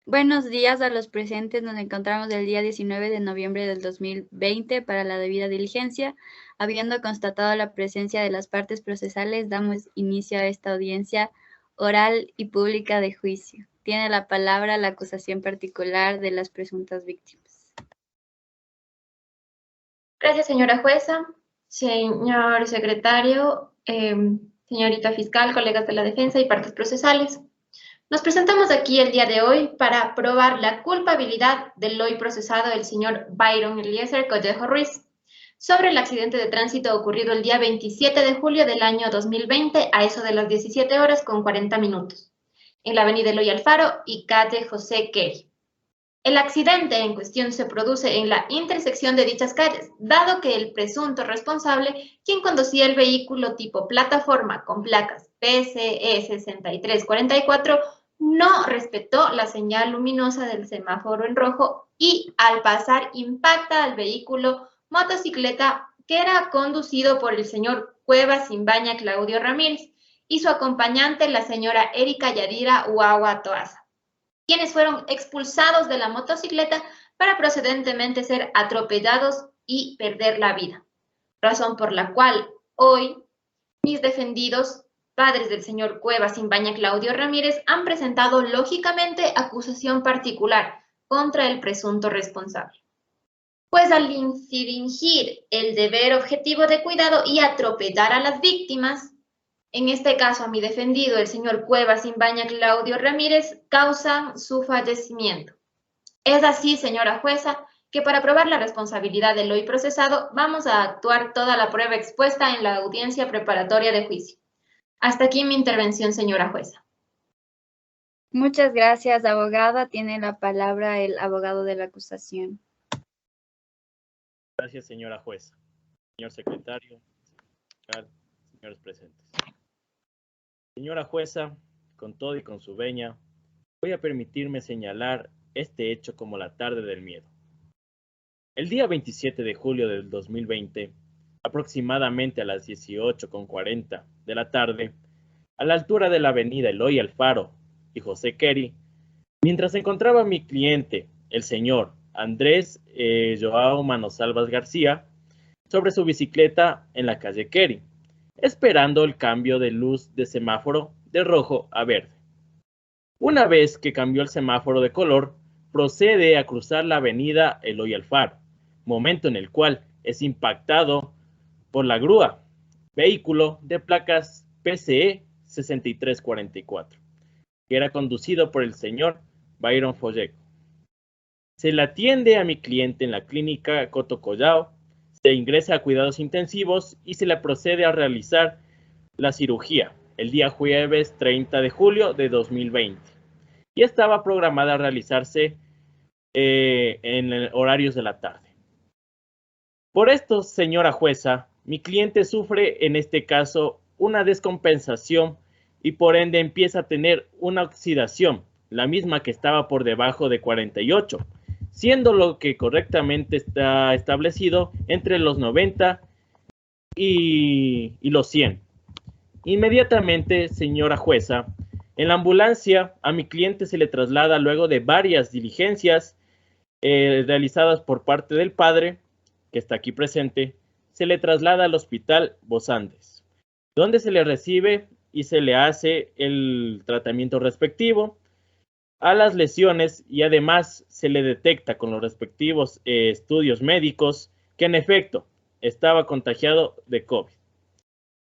Buenos días a los presentes. Nos encontramos el día 19 de noviembre del 2020 para la debida diligencia. Habiendo constatado la presencia de las partes procesales, damos inicio a esta audiencia oral y pública de juicio. Tiene la palabra la acusación particular de las presuntas víctimas. Gracias, señora jueza. Señor secretario, señorita fiscal, colegas de la defensa y partes procesales. Nos presentamos aquí el día de hoy para probar la culpabilidad del hoy procesado el señor Byron Eliezer Collejo Ruiz sobre el accidente de tránsito ocurrido el día 27 de julio del año 2020 a eso de las 17 horas con 40 minutos en la avenida Eloy Alfaro y calle José Keri. El accidente en cuestión se produce en la intersección de dichas calles, dado que el presunto responsable, quien conducía el vehículo tipo plataforma con placas PCE 6344, no respetó la señal luminosa del semáforo en rojo y al pasar impacta al vehículo motocicleta que era conducido por el señor Cuevas Simbaña Claudio Ramírez y su acompañante, la señora Erika Yadira Huahua Toaza, quienes fueron expulsados de la motocicleta para procedentemente ser atropellados y perder la vida. Razón por la cual hoy mis defendidos, padres del señor Cuevas Simbaña Claudio Ramírez, han presentado lógicamente acusación particular contra el presunto responsable. Pues al infringir el deber objetivo de cuidado y atropellar a las víctimas, en este caso a mi defendido, el señor Cuevas Simbaña Claudio Ramírez, causan su fallecimiento. Es así, señora jueza, que para probar la responsabilidad del hoy procesado, vamos a actuar toda la prueba expuesta en la audiencia preparatoria de juicio. Hasta aquí mi intervención, señora jueza. Muchas gracias, abogada. Tiene la palabra el abogado de la acusación. Gracias, señora jueza. Señor secretario, señores presentes. Señora jueza, con todo y con su veña, voy a permitirme señalar este hecho como la tarde del miedo. El día 27 de julio del 2020, aproximadamente a las 18:40 de la tarde, a la altura de la avenida Eloy Alfaro y José Keri, mientras encontraba a mi cliente, el señor Andrés Joao Manosalvas García, sobre su bicicleta en la calle Keri, esperando el cambio de luz de semáforo de rojo a verde. Una vez que cambió el semáforo de color, procede a cruzar la avenida Eloy Alfaro, momento en el cual es impactado por la grúa, vehículo de placas PCE 6344, que era conducido por el señor Byron Folleco. Se le atiende a mi cliente en la clínica Cotocollao, se ingresa a cuidados intensivos y se le procede a realizar la cirugía el día jueves 30 de julio de 2020. Y estaba programada a realizarse en horarios de la tarde. Por esto, señora jueza, mi cliente sufre en este caso una descompensación y por ende empieza a tener una oxidación, la misma que estaba por debajo de 48, siendo lo que correctamente está establecido entre los 90 y los 100. Inmediatamente, señora jueza, en la ambulancia a mi cliente se le traslada luego de varias diligencias realizadas por parte del padre, que está aquí presente, se le traslada al hospital Bos Andes, donde se le recibe y se le hace el tratamiento respectivo a las lesiones y además se le detecta con los respectivos estudios médicos que en efecto estaba contagiado de COVID.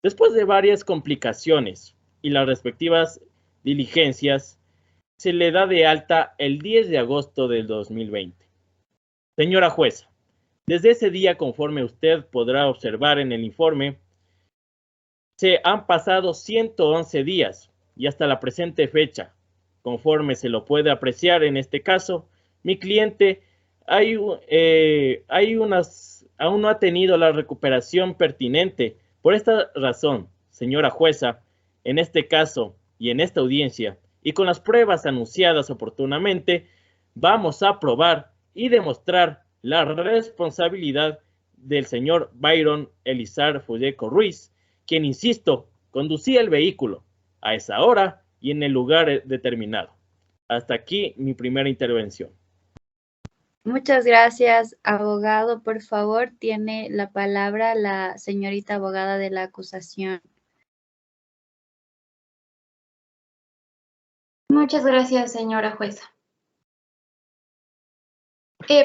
Después de varias complicaciones y las respectivas diligencias, se le da de alta el 10 de agosto del 2020. Señora jueza, desde ese día, conforme usted podrá observar en el informe, se han pasado 111 días y hasta la presente fecha, conforme se lo puede apreciar en este caso, mi cliente aún no ha tenido la recuperación pertinente. Por esta razón, señora jueza, en este caso y en esta audiencia, y con las pruebas anunciadas oportunamente, vamos a probar y demostrar la responsabilidad del señor Byron Eliezer Folleco Ruiz, quien, insisto, conducía el vehículo a esa hora y en el lugar determinado. Hasta aquí mi primera intervención. Muchas gracias, abogado. Por favor, tiene la palabra la señorita abogada de la acusación. Muchas gracias, señora jueza.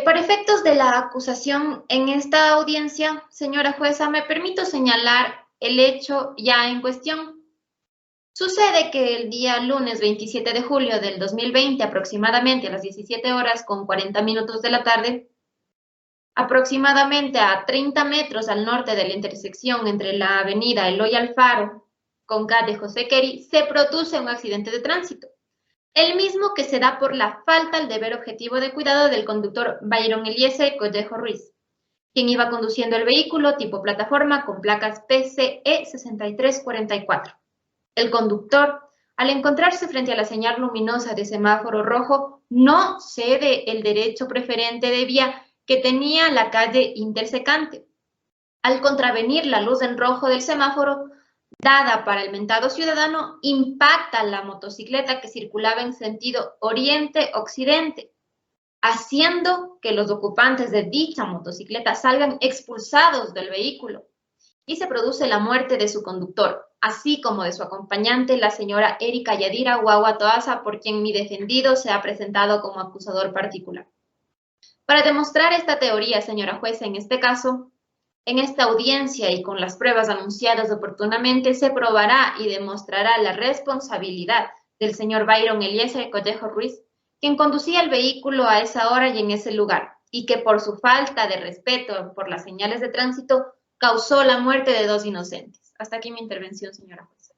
Para efectos de la acusación en esta audiencia, señora jueza, me permito señalar el hecho ya en cuestión. Sucede que el día lunes 27 de julio del 2020, aproximadamente a las 17 horas con 40 minutos de la tarde, aproximadamente a 30 metros al norte de la intersección entre la avenida Eloy Alfaro con calle José Keri, se produce un accidente de tránsito. El mismo que se da por la falta al deber objetivo de cuidado del conductor Byron Eliezer Collejo Ruiz, quien iba conduciendo el vehículo tipo plataforma con placas PCE 6344. El conductor, al encontrarse frente a la señal luminosa de semáforo rojo, no cede el derecho preferente de vía que tenía la calle intersecante. Al contravenir la luz en rojo del semáforo, dada para el mentado ciudadano, impacta la motocicleta que circulaba en sentido oriente-occidente, haciendo que los ocupantes de dicha motocicleta salgan expulsados del vehículo y se produce la muerte de su conductor, así como de su acompañante, la señora Erika Yadira Guagua Toaza, por quien mi defendido se ha presentado como acusador particular. Para demostrar esta teoría, señora jueza, en este caso, en esta audiencia y con las pruebas anunciadas oportunamente, se probará y demostrará la responsabilidad del señor Byron Eliezer Collejo Ruiz, quien conducía el vehículo a esa hora y en ese lugar, y que por su falta de respeto por las señales de tránsito, causó la muerte de dos inocentes. Hasta aquí mi intervención, señora jueza.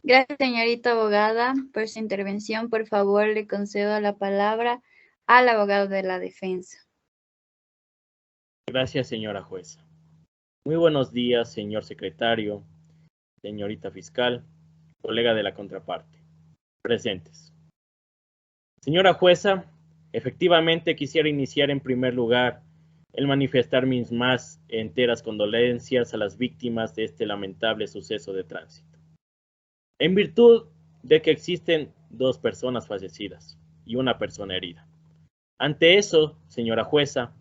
Gracias, señorita abogada, por su intervención. Por favor, le concedo la palabra al abogado de la defensa. Gracias, señora jueza. Muy buenos días, señor secretario, señorita fiscal, colega de la contraparte. Presentes. Señora jueza, efectivamente quisiera iniciar en primer lugar el manifestar mis más enteras condolencias a las víctimas de este lamentable suceso de tránsito. En virtud de que existen 2 personas fallecidas y 1 persona herida. Ante eso, señora jueza,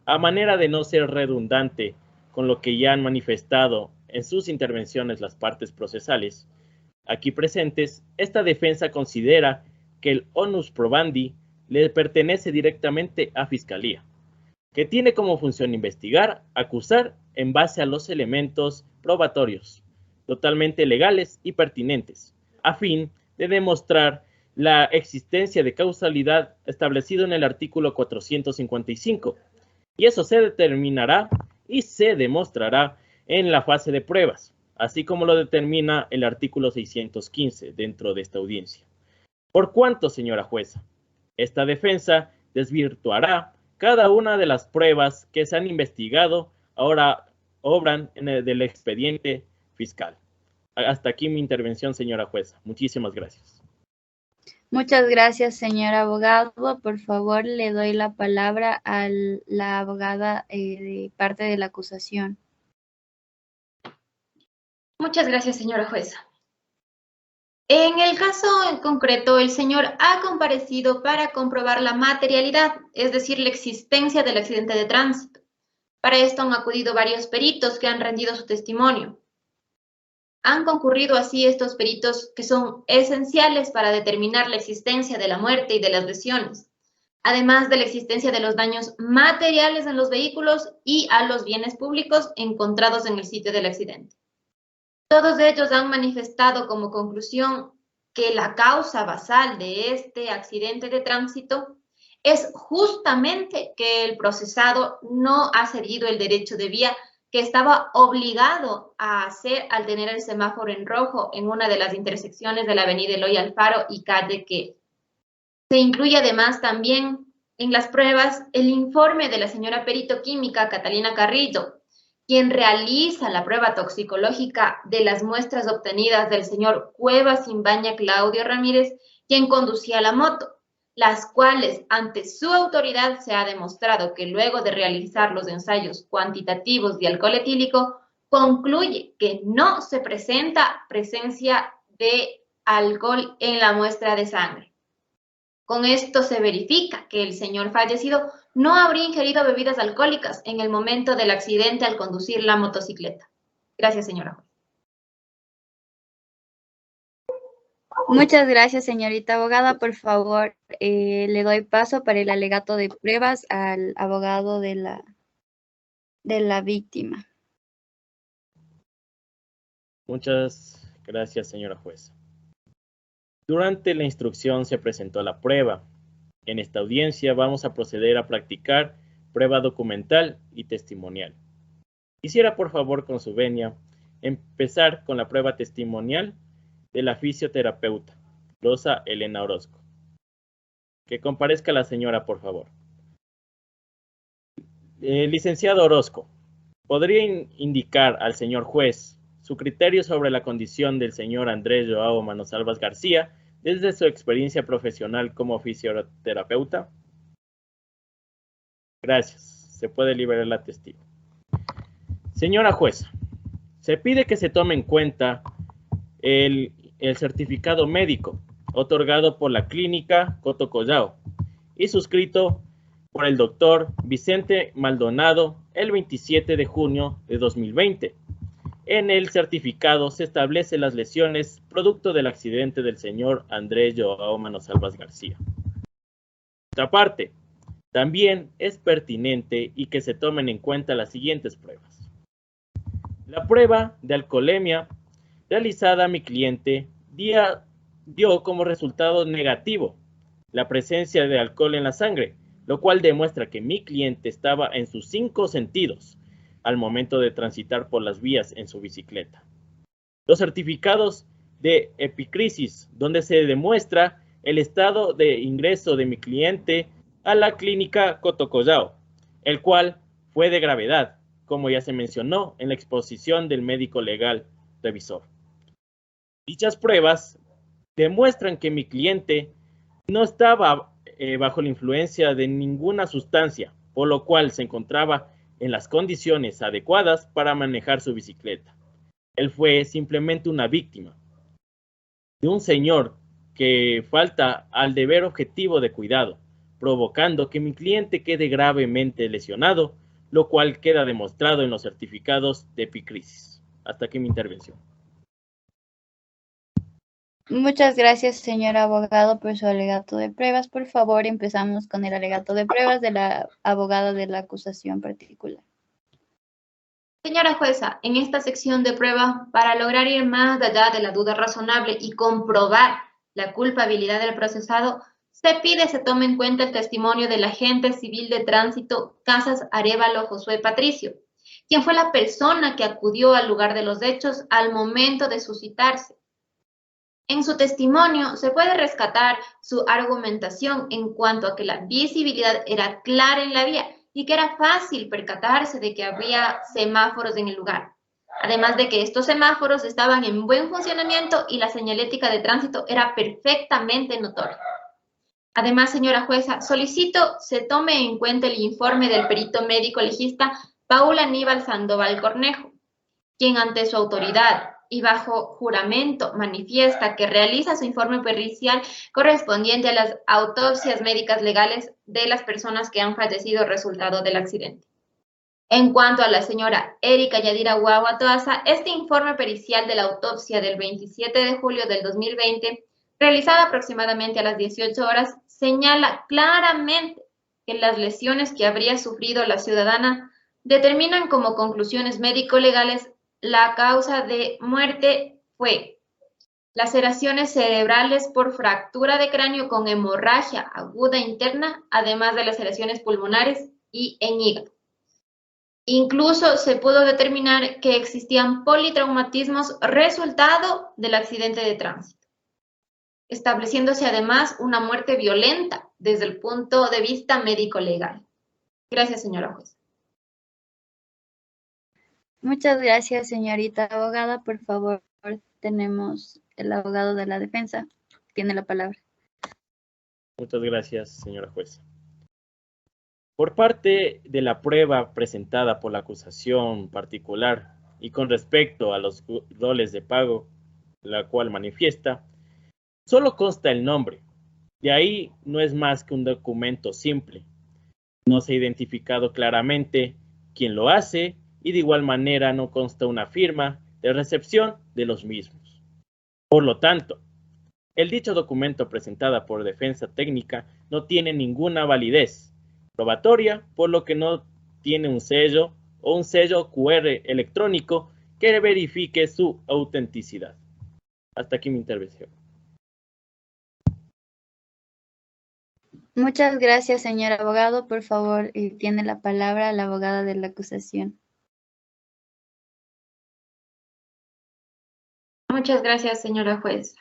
a manera de no ser redundante con lo que ya han manifestado en sus intervenciones las partes procesales aquí presentes, esta defensa considera que el onus probandi le pertenece directamente a Fiscalía, que tiene como función investigar, acusar en base a los elementos probatorios, totalmente legales y pertinentes, a fin de demostrar la existencia de causalidad establecido en el artículo 455, y eso se determinará y se demostrará en la fase de pruebas, así como lo determina el artículo 615 dentro de esta audiencia. Por cuanto, señora jueza, esta defensa desvirtuará cada una de las pruebas que se han investigado, ahora obran en del expediente fiscal. Hasta aquí mi intervención, señora jueza. Muchísimas gracias. Muchas gracias, señor abogado. Por favor, le doy la palabra a la abogada de parte de la acusación. Muchas gracias, señora jueza. En el caso en concreto, el señor ha comparecido para comprobar la materialidad, es decir, la existencia del accidente de tránsito. Para esto han acudido varios peritos que han rendido su testimonio. Han concurrido así estos peritos que son esenciales para determinar la existencia de la muerte y de las lesiones, además de la existencia de los daños materiales en los vehículos y a los bienes públicos encontrados en el sitio del accidente. Todos ellos han manifestado como conclusión que la causa basal de este accidente de tránsito es justamente que el procesado no ha cedido el derecho de vía que estaba obligado a hacer al tener el semáforo en rojo en una de las intersecciones de la avenida Eloy Alfaro y calle que se incluye además también en las pruebas el informe de la señora perito química Catalina Carrillo, quien realiza la prueba toxicológica de las muestras obtenidas del señor Cuevas Imbaña Claudio Ramírez, quien conducía la moto, las cuales ante su autoridad se ha demostrado que luego de realizar los ensayos cuantitativos de alcohol etílico, concluye que no se presenta presencia de alcohol en la muestra de sangre. Con esto se verifica que el señor fallecido no habría ingerido bebidas alcohólicas en el momento del accidente al conducir la motocicleta. Gracias, señora juez. Muchas gracias, señorita abogada. Por favor, le doy paso para el alegato de pruebas al abogado de la víctima. Muchas gracias, señora jueza. Durante la instrucción se presentó la prueba. En esta audiencia vamos a proceder a practicar prueba documental y testimonial. Quisiera, por favor, con su venia, empezar con la prueba testimonial de la fisioterapeuta, Rosa Elena Orozco. Que comparezca la señora, por favor. Licenciado Orozco, ¿podría indicar al señor juez su criterio sobre la condición del señor Andrés Joao Manosalvas García desde su experiencia profesional como fisioterapeuta? Gracias. Se puede liberar la testigo. Señora jueza, se pide que se tome en cuenta el certificado médico otorgado por la clínica Cotocollao y suscrito por el doctor Vicente Maldonado el 27 de junio de 2020. En el certificado se establecen las lesiones producto del accidente del señor Andrés Joao Manosalvas García. Por otra parte, también es pertinente y que se tomen en cuenta las siguientes pruebas. La prueba de alcoholemia realizada a mi cliente dio como resultado negativo la presencia de alcohol en la sangre, lo cual demuestra que mi cliente estaba en sus 5 sentidos al momento de transitar por las vías en su bicicleta. Los certificados de epicrisis, donde se demuestra el estado de ingreso de mi cliente a la clínica Cotocollao, el cual fue de gravedad, como ya se mencionó en la exposición del médico legal revisor. Dichas pruebas demuestran que mi cliente no estaba bajo la influencia de ninguna sustancia, por lo cual se encontraba en las condiciones adecuadas para manejar su bicicleta. Él fue simplemente una víctima de un señor que falta al deber objetivo de cuidado, provocando que mi cliente quede gravemente lesionado, lo cual queda demostrado en los certificados de epicrisis. Hasta aquí mi intervención. Muchas gracias, señor abogado, por su alegato de pruebas. Por favor, empezamos con el alegato de pruebas de la abogada de la acusación particular. Señora jueza, en esta sección de prueba, para lograr ir más allá de la duda razonable y comprobar la culpabilidad del procesado, se pide se tome en cuenta el testimonio del agente civil de tránsito Casas Arévalo Josué Patricio, quien fue la persona que acudió al lugar de los hechos al momento de suscitarse. En su testimonio se puede rescatar su argumentación en cuanto a que la visibilidad era clara en la vía y que era fácil percatarse de que había semáforos en el lugar. Además de que estos semáforos estaban en buen funcionamiento y la señalética de tránsito era perfectamente notoria. Además, señora jueza, solicito se tome en cuenta el informe del perito médico legista Paula Aníbal Sandoval Cornejo, quien ante su autoridad y bajo juramento manifiesta que realiza su informe pericial correspondiente a las autopsias médicas legales de las personas que han fallecido resultado del accidente. En cuanto a la señora Erika Yadira Guagua Toaza, este informe pericial de la autopsia del 27 de julio del 2020, realizada aproximadamente a las 18 horas, señala claramente que las lesiones que habría sufrido la ciudadana determinan como conclusiones médico-legales la causa de muerte fue laceraciones cerebrales por fractura de cráneo con hemorragia aguda interna, además de laceraciones pulmonares y en hígado. Incluso se pudo determinar que existían politraumatismos resultado del accidente de tránsito, estableciéndose además una muerte violenta desde el punto de vista médico-legal. Gracias, señora jueza. Muchas gracias, señorita abogada. Por favor, tenemos el abogado de la defensa. Tiene la palabra. Muchas gracias, señora jueza. Por parte de la prueba presentada por la acusación particular y con respecto a los roles de pago, la cual manifiesta, Solo consta el nombre. De ahí no es más que un documento simple. No se ha identificado claramente quién lo hace y de igual manera no consta una firma de recepción de los mismos. Por lo tanto, el dicho documento presentada por Defensa Técnica no tiene ninguna validez probatoria, por lo que no tiene un sello o un sello QR electrónico que verifique su autenticidad. Hasta aquí mi intervención. Muchas gracias, señor abogado. Por favor, tiene la palabra la abogada de la acusación. Muchas gracias, señora jueza.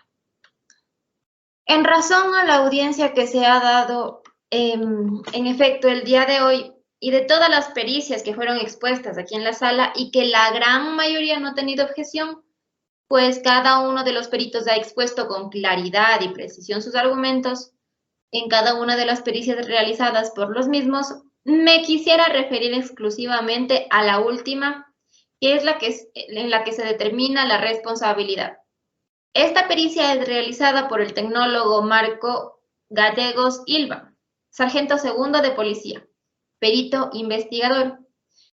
En razón a la audiencia que se ha dado, en efecto, el día de hoy, y de todas las pericias que fueron expuestas aquí en la sala y que la gran mayoría no ha tenido objeción, pues cada uno de los peritos ha expuesto con claridad y precisión sus argumentos en cada una de las pericias realizadas por los mismos, me quisiera referir exclusivamente a la última, que es en la que se determina la responsabilidad. Esta pericia es realizada por el tecnólogo Marco Gallegos Ilva, sargento segundo de policía, perito investigador,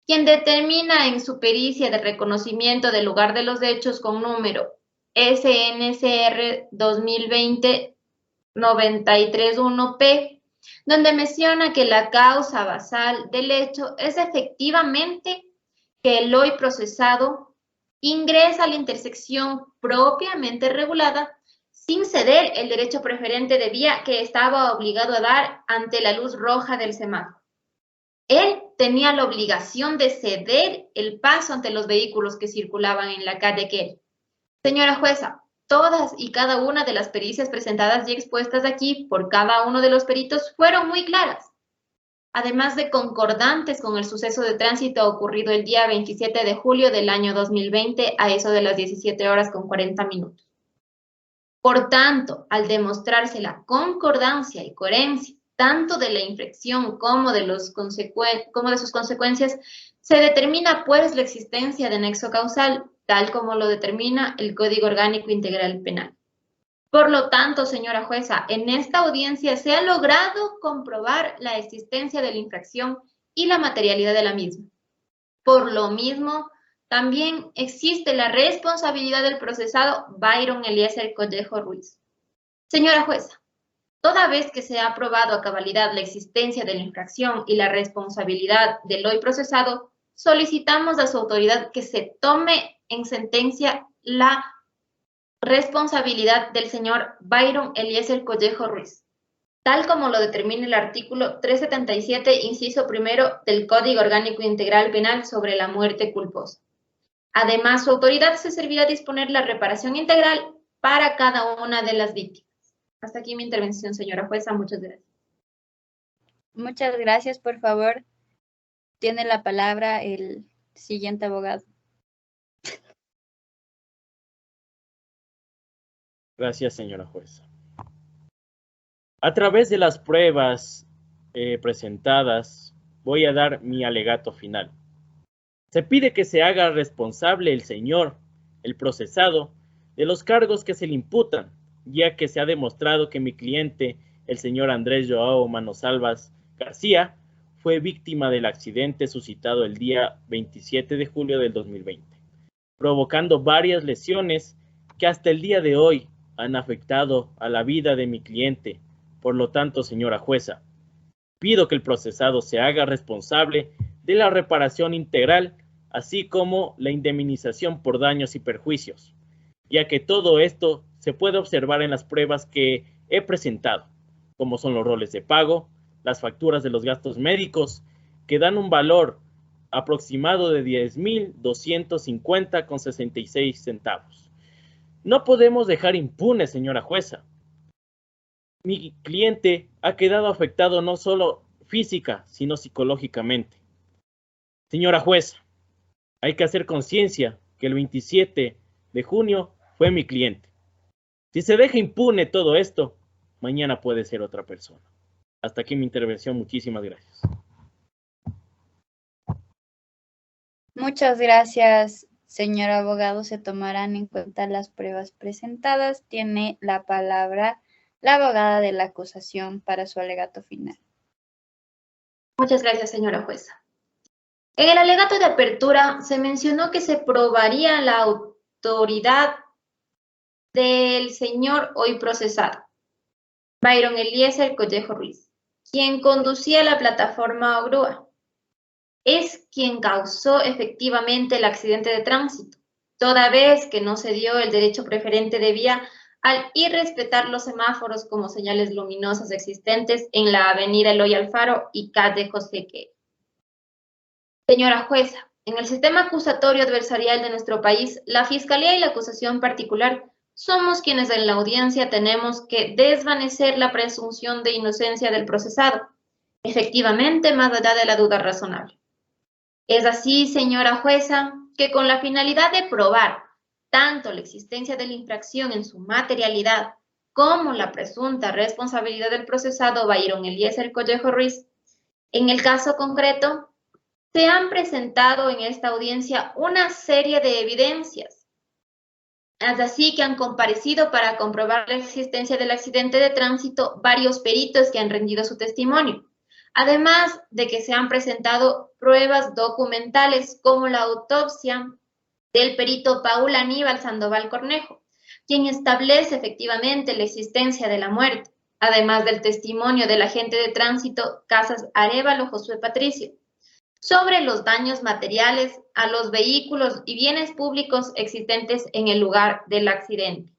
quien determina en su pericia de reconocimiento del lugar de los hechos con número SNCR 2020-931P, donde menciona que la causa basal del hecho es efectivamente que el hoy procesado ingresa a la intersección propiamente regulada sin ceder el derecho preferente de vía que estaba obligado a dar ante la luz roja del semáforo. Él tenía la obligación de ceder el paso ante los vehículos que circulaban en la calle Quel. Señora jueza, todas y cada una de las pericias presentadas y expuestas aquí por cada uno de los peritos fueron muy claras, además de concordantes con el suceso de tránsito ocurrido el día 27 de julio del año 2020 a eso de las 17 horas con 40 minutos. Por tanto, al demostrarse la concordancia y coherencia tanto de la infracción como de sus consecuencias, se determina pues la existencia de nexo causal, tal como lo determina el Código Orgánico Integral Penal. Por lo tanto, señora jueza, en esta audiencia se ha logrado comprobar la existencia de la infracción y la materialidad de la misma. Por lo mismo, también existe la responsabilidad del procesado Byron Eliezer Collejo Ruiz. Señora jueza, toda vez que se ha probado a cabalidad la existencia de la infracción y la responsabilidad del hoy procesado, solicitamos a su autoridad que se tome en sentencia la responsabilidad del señor Byron Eliezer Collejo Ruiz, tal como lo determina el artículo 377, inciso primero del Código Orgánico Integral Penal sobre la muerte culposa. Además, su autoridad se servirá a disponer la reparación integral para cada una de las víctimas. Hasta aquí mi intervención, señora jueza. Muchas gracias. Muchas gracias. Por favor, tiene la palabra el siguiente abogado. Gracias, señora jueza. A través de las pruebas presentadas, voy a dar mi alegato final. Se pide que se haga responsable el señor, el procesado, de los cargos que se le imputan, ya que se ha demostrado que mi cliente, el señor Andrés Joao Manosalvas García, fue víctima del accidente suscitado el día 27 de julio del 2020, provocando varias lesiones que hasta el día de hoy han afectado a la vida de mi cliente. Por lo tanto, señora jueza, pido que el procesado se haga responsable de la reparación integral, así como la indemnización por daños y perjuicios, ya que todo esto se puede observar en las pruebas que he presentado, como son los roles de pago, las facturas de los gastos médicos, que dan un valor aproximado de 10.250,66 centavos. No podemos dejar impune, señora jueza. Mi cliente ha quedado afectado no solo física, sino psicológicamente. Señora jueza, hay que hacer conciencia que el 27 de junio fue mi cliente. Si se deja impune todo esto, mañana puede ser otra persona. Hasta aquí mi intervención. Muchísimas gracias. Muchas gracias, Señor abogado, se tomarán en cuenta las pruebas presentadas. Tiene la palabra la abogada de la acusación para su alegato final. Muchas gracias, señora jueza. En el alegato de apertura se mencionó que se probaría la autoridad del señor hoy procesado, Byron Eliezer Collejo Ruiz, quien conducía la plataforma o grúa. Es quien causó efectivamente el accidente de tránsito, toda vez que no se dio el derecho preferente de vía al irrespetar los semáforos como señales luminosas existentes en la avenida Eloy Alfaro y calle José Quero. Señora jueza, en el sistema acusatorio adversarial de nuestro país, la Fiscalía y la acusación particular somos quienes en la audiencia tenemos que desvanecer la presunción de inocencia del procesado, efectivamente más allá de la duda razonable. Es así, señora jueza, que con la finalidad de probar tanto la existencia de la infracción en su materialidad como la presunta responsabilidad del procesado Byron Eliezer Collejo Ruiz, en el caso concreto, se han presentado en esta audiencia una serie de evidencias. Es así que han comparecido para comprobar la existencia del accidente de tránsito varios peritos que han rendido su testimonio, además de que se han presentado pruebas documentales como la autopsia del perito Paul Aníbal Sandoval Cornejo, quien establece efectivamente la existencia de la muerte, además del testimonio del agente de tránsito Casas Arévalo Josué Patricio, sobre los daños materiales a los vehículos y bienes públicos existentes en el lugar del accidente,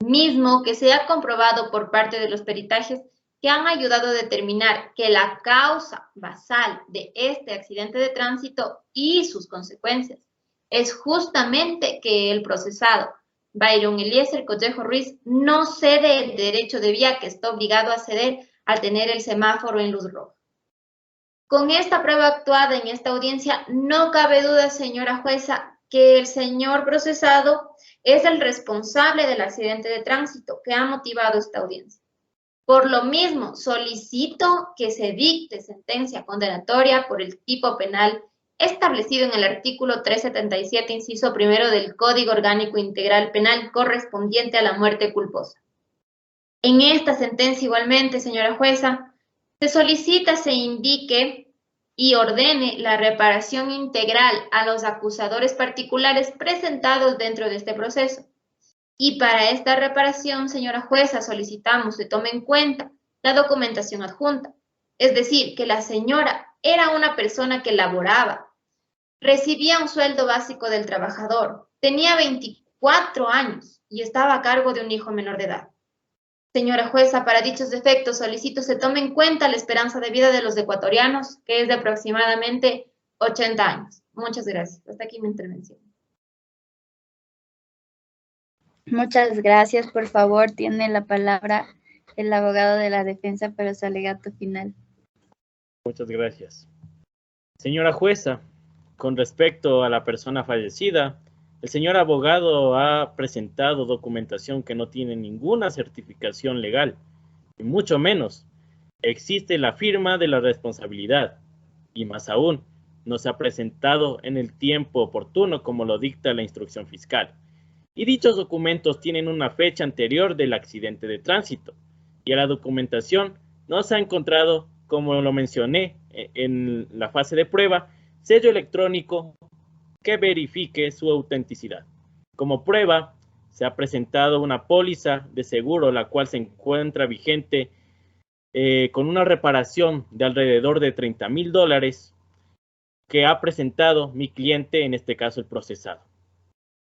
mismo que se ha comprobado por parte de los peritajes que han ayudado a determinar que la causa basal de este accidente de tránsito y sus consecuencias es justamente que el procesado Byron Eliezer Collejo Ruiz no cede el derecho de vía que está obligado a ceder al tener el semáforo en luz roja. Con esta prueba actuada en esta audiencia, no cabe duda, señora jueza, que el señor procesado es el responsable del accidente de tránsito que ha motivado esta audiencia. Por lo mismo, solicito que se dicte sentencia condenatoria por el tipo penal establecido en el artículo 377, inciso primero del Código Orgánico Integral Penal correspondiente a la muerte culposa. En esta sentencia igualmente, señora jueza, se solicita se indique y ordene la reparación integral a los acusadores particulares presentados dentro de este proceso. Y para esta reparación, señora jueza, solicitamos se tome en cuenta la documentación adjunta. Es decir, que la señora era una persona que laboraba, recibía un sueldo básico del trabajador, tenía 24 años y estaba a cargo de un hijo menor de edad. Señora jueza, para dichos efectos solicito se tome en cuenta la esperanza de vida de los ecuatorianos, que es de aproximadamente 80 años. Muchas gracias. Hasta aquí mi intervención. Muchas gracias. Por favor, tiene la palabra el abogado de la defensa para su alegato final. Muchas gracias. Señora jueza, con respecto a la persona fallecida, el señor abogado ha presentado documentación que no tiene ninguna certificación legal, y mucho menos existe la firma de la responsabilidad, y más aún, no se ha presentado en el tiempo oportuno como lo dicta la instrucción fiscal. Y dichos documentos tienen una fecha anterior del accidente de tránsito, y a la documentación no se ha encontrado, como lo mencioné en la fase de prueba, sello electrónico que verifique su autenticidad. Como prueba, se ha presentado una póliza de seguro, la cual se encuentra vigente con una reparación de alrededor de $30,000 que ha presentado mi cliente, en este caso el procesado.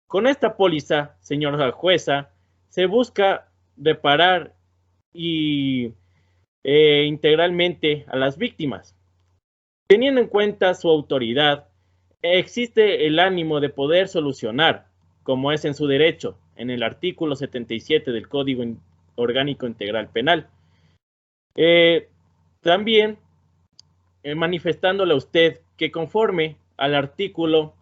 Con esta póliza, señora jueza, se busca reparar integralmente a las víctimas. Teniendo en cuenta su autoridad, existe el ánimo de poder solucionar, como es en su derecho, en el artículo 77 del Código Orgánico Integral Penal. También manifestándole a usted que conforme al artículo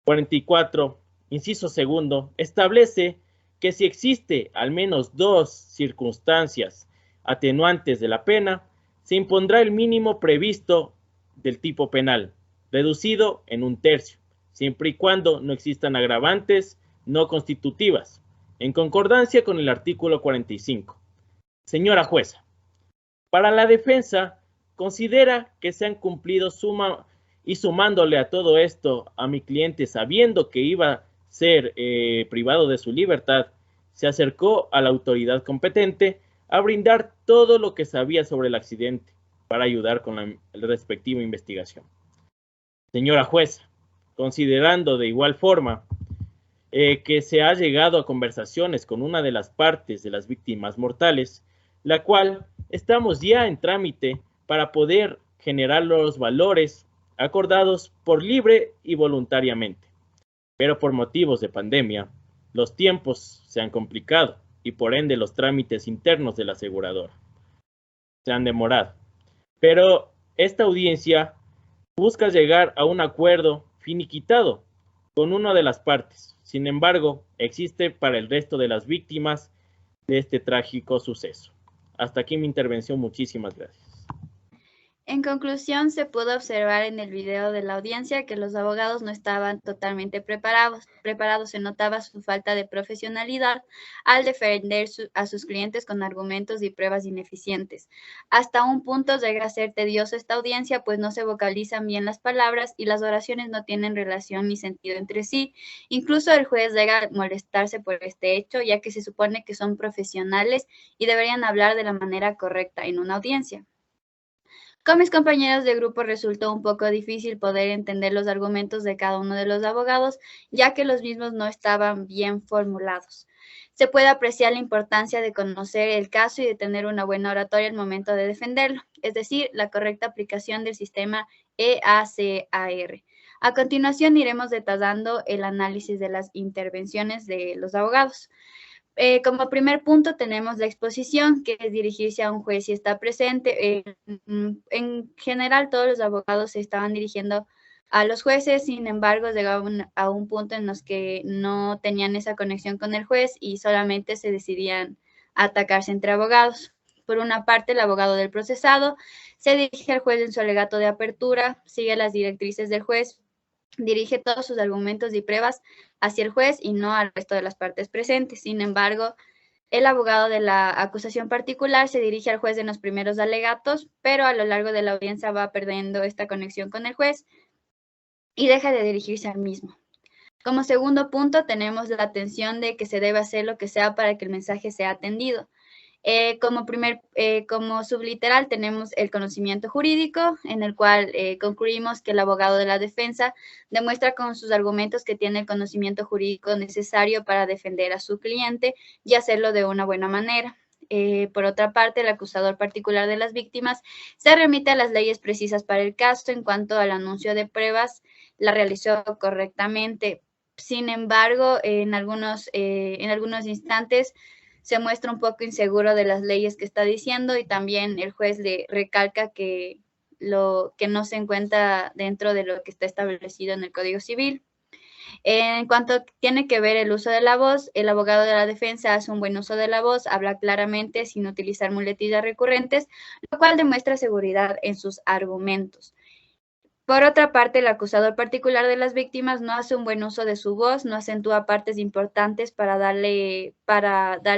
44, inciso segundo, establece que si existe al menos 2 circunstancias atenuantes de la pena, se impondrá el mínimo previsto del tipo penal, reducido en 1/3, siempre y cuando no existan agravantes no constitutivas, en concordancia con el artículo 45. Señora jueza, para la defensa, considera que se han cumplido sumándole a todo esto a mi cliente sabiendo que iba a ser privado de su libertad, se acercó a la autoridad competente a brindar todo lo que sabía sobre el accidente para ayudar con la respectiva investigación. Señora jueza, considerando de igual forma que se ha llegado a conversaciones con una de las partes de las víctimas mortales, la cual estamos ya en trámite para poder generar los valores acordados por libre y voluntariamente. Pero por motivos de pandemia, los tiempos se han complicado y por ende los trámites internos de la aseguradora se han demorado. Pero esta audiencia busca llegar a un acuerdo finiquitado con una de las partes. Sin embargo, existe para el resto de las víctimas de este trágico suceso. Hasta aquí mi intervención. Muchísimas gracias. En conclusión, se pudo observar en el video de la audiencia que los abogados no estaban totalmente preparados. Se notaba su falta de profesionalidad al defender a sus clientes con argumentos y pruebas ineficientes. Hasta un punto llega a ser tedioso esta audiencia, pues no se vocalizan bien las palabras y las oraciones no tienen relación ni sentido entre sí. Incluso el juez llega a molestarse por este hecho, ya que se supone que son profesionales y deberían hablar de la manera correcta en una audiencia. Con mis compañeros de grupo resultó un poco difícil poder entender los argumentos de cada uno de los abogados, ya que los mismos no estaban bien formulados. Se puede apreciar la importancia de conocer el caso y de tener una buena oratoria al momento de defenderlo, es decir, la correcta aplicación del sistema EACAR. A continuación iremos detallando el análisis de las intervenciones de los abogados. Como primer punto tenemos la exposición, que es dirigirse a un juez si está presente. En general, todos los abogados se estaban dirigiendo a los jueces, sin embargo, llegaban a un punto en los que no tenían esa conexión con el juez y solamente se decidían a atacarse entre abogados. Por una parte, el abogado del procesado se dirige al juez en su alegato de apertura, sigue las directrices del juez, dirige todos sus argumentos y pruebas hacia el juez y no al resto de las partes presentes. Sin embargo, el abogado de la acusación particular se dirige al juez en los primeros alegatos, pero a lo largo de la audiencia va perdiendo esta conexión con el juez y deja de dirigirse al mismo. Como segundo punto, tenemos la atención de que se debe hacer lo que sea para que el mensaje sea atendido. Como subliteral tenemos el conocimiento jurídico, en el cual concluimos que el abogado de la defensa demuestra con sus argumentos que tiene el conocimiento jurídico necesario para defender a su cliente y hacerlo de una buena manera. Por otra parte, el acusador particular de las víctimas se remite a las leyes precisas para el caso. En cuanto al anuncio de pruebas, la realizó correctamente. Sin embargo, en algunos instantes se muestra un poco inseguro de las leyes que está diciendo y también el juez le recalca que no se encuentra dentro de lo que está establecido en el Código Civil. En cuanto tiene que ver el uso de la voz, el abogado de la defensa hace un buen uso de la voz, habla claramente sin utilizar muletillas recurrentes, lo cual demuestra seguridad en sus argumentos. Por otra parte, el acusador particular de las víctimas no hace un buen uso de su voz, no acentúa partes importantes para darle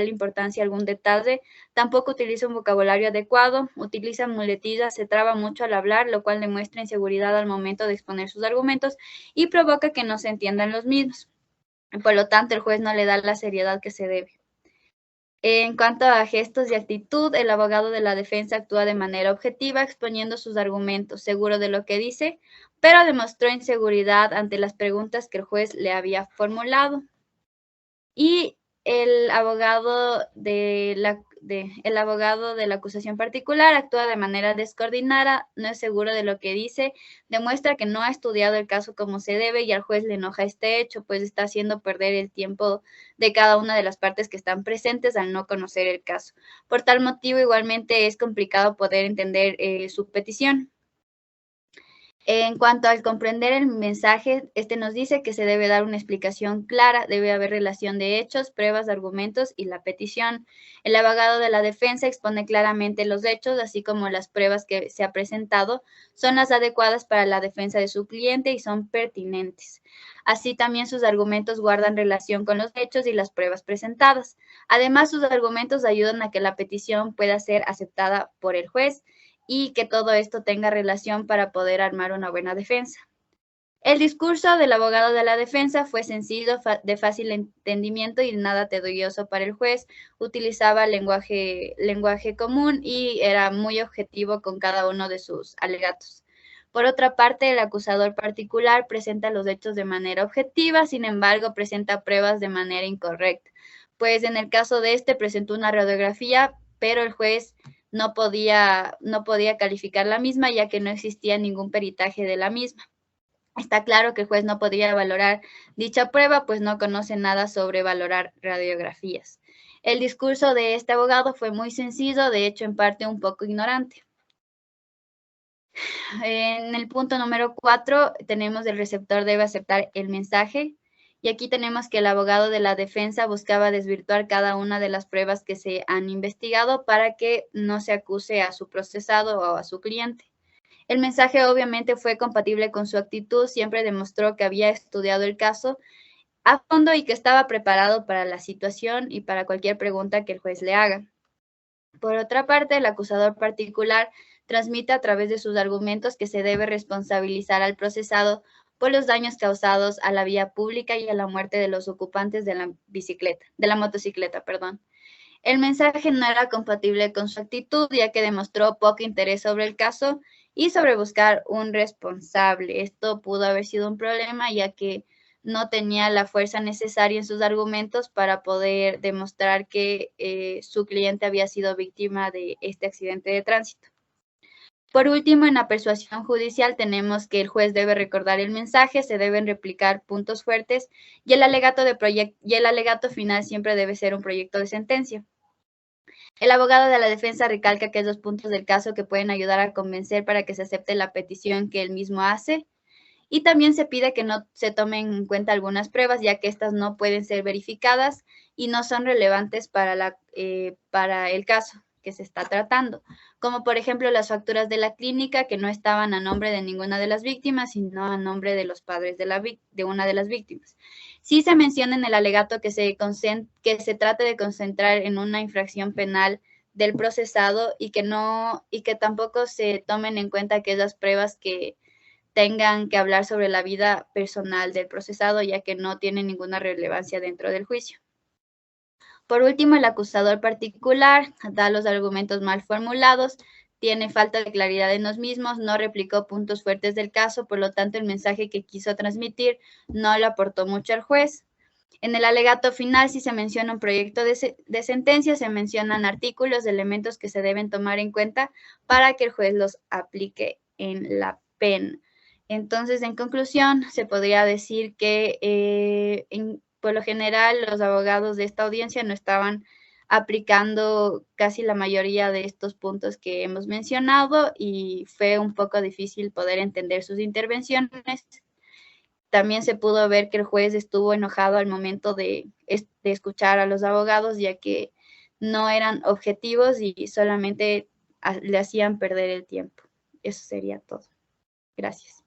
importancia a algún detalle, tampoco utiliza un vocabulario adecuado, utiliza muletillas, se traba mucho al hablar, lo cual demuestra inseguridad al momento de exponer sus argumentos y provoca que no se entiendan los mismos. Por lo tanto, el juez no le da la seriedad que se debe. En cuanto a gestos y actitud, el abogado de la defensa actúa de manera objetiva, exponiendo sus argumentos, seguro de lo que dice, pero demostró inseguridad ante las preguntas que el juez le había formulado. Y el abogado de la acusación particular actúa de manera descoordinada, no es seguro de lo que dice, demuestra que no ha estudiado el caso como se debe y al juez le enoja este hecho, pues está haciendo perder el tiempo de cada una de las partes que están presentes al no conocer el caso. Por tal motivo, igualmente es complicado poder entender su petición. En cuanto al comprender el mensaje, este nos dice que se debe dar una explicación clara, debe haber relación de hechos, pruebas, argumentos y la petición. El abogado de la defensa expone claramente los hechos, así como las pruebas que se ha presentado son las adecuadas para la defensa de su cliente y son pertinentes. Así también sus argumentos guardan relación con los hechos y las pruebas presentadas. Además, sus argumentos ayudan a que la petición pueda ser aceptada por el juez y que todo esto tenga relación para poder armar una buena defensa. El discurso del abogado de la defensa fue sencillo, de fácil entendimiento y nada tedioso para el juez. Utilizaba lenguaje común y era muy objetivo con cada uno de sus alegatos. Por otra parte, el acusador particular presenta los hechos de manera objetiva, sin embargo, presenta pruebas de manera incorrecta. Pues en el caso de este presentó una radiografía, pero el juez no podía calificar la misma ya que no existía ningún peritaje de la misma. Está claro que el juez no podría valorar dicha prueba, pues no conoce nada sobre valorar radiografías. El discurso de este abogado fue muy sencillo, de hecho en parte un poco ignorante. En el punto número 4 tenemos el receptor debe aceptar el mensaje. Y aquí tenemos que el abogado de la defensa buscaba desvirtuar cada una de las pruebas que se han investigado para que no se acuse a su procesado o a su cliente. El mensaje obviamente fue compatible con su actitud, siempre demostró que había estudiado el caso a fondo y que estaba preparado para la situación y para cualquier pregunta que el juez le haga. Por otra parte, el acusador particular transmite a través de sus argumentos que se debe responsabilizar al procesado por los daños causados a la vía pública y a la muerte de los ocupantes de la motocicleta. El mensaje no era compatible con su actitud, ya que demostró poco interés sobre el caso y sobre buscar un responsable. Esto pudo haber sido un problema, ya que no tenía la fuerza necesaria en sus argumentos para poder demostrar que su cliente había sido víctima de este accidente de tránsito. Por último, en la persuasión judicial tenemos que el juez debe recordar el mensaje, se deben replicar puntos fuertes y el alegato final siempre debe ser un proyecto de sentencia. El abogado de la defensa recalca que hay dos puntos del caso que pueden ayudar a convencer para que se acepte la petición que él mismo hace. Y también se pide que no se tomen en cuenta algunas pruebas, ya que estas no pueden ser verificadas y no son relevantes para el caso que se está tratando, como por ejemplo las facturas de la clínica que no estaban a nombre de ninguna de las víctimas, sino a nombre de los padres de una de las víctimas. Sí se menciona en el alegato que se trate de concentrar en una infracción penal del procesado y que tampoco se tomen en cuenta aquellas pruebas que tengan que hablar sobre la vida personal del procesado, ya que no tiene ninguna relevancia dentro del juicio. Por último, el acusador particular da los argumentos mal formulados, tiene falta de claridad en los mismos, no replicó puntos fuertes del caso, por lo tanto el mensaje que quiso transmitir no le aportó mucho al juez. En el alegato final, si se menciona un proyecto de sentencia, se mencionan artículos, elementos que se deben tomar en cuenta para que el juez los aplique en la pena. Entonces, en conclusión, se podría decir que por lo general los abogados de esta audiencia no estaban aplicando casi la mayoría de estos puntos que hemos mencionado y fue un poco difícil poder entender sus intervenciones. También se pudo ver que el juez estuvo enojado al momento de escuchar a los abogados, ya que no eran objetivos y solamente le hacían perder el tiempo. Eso sería todo. Gracias.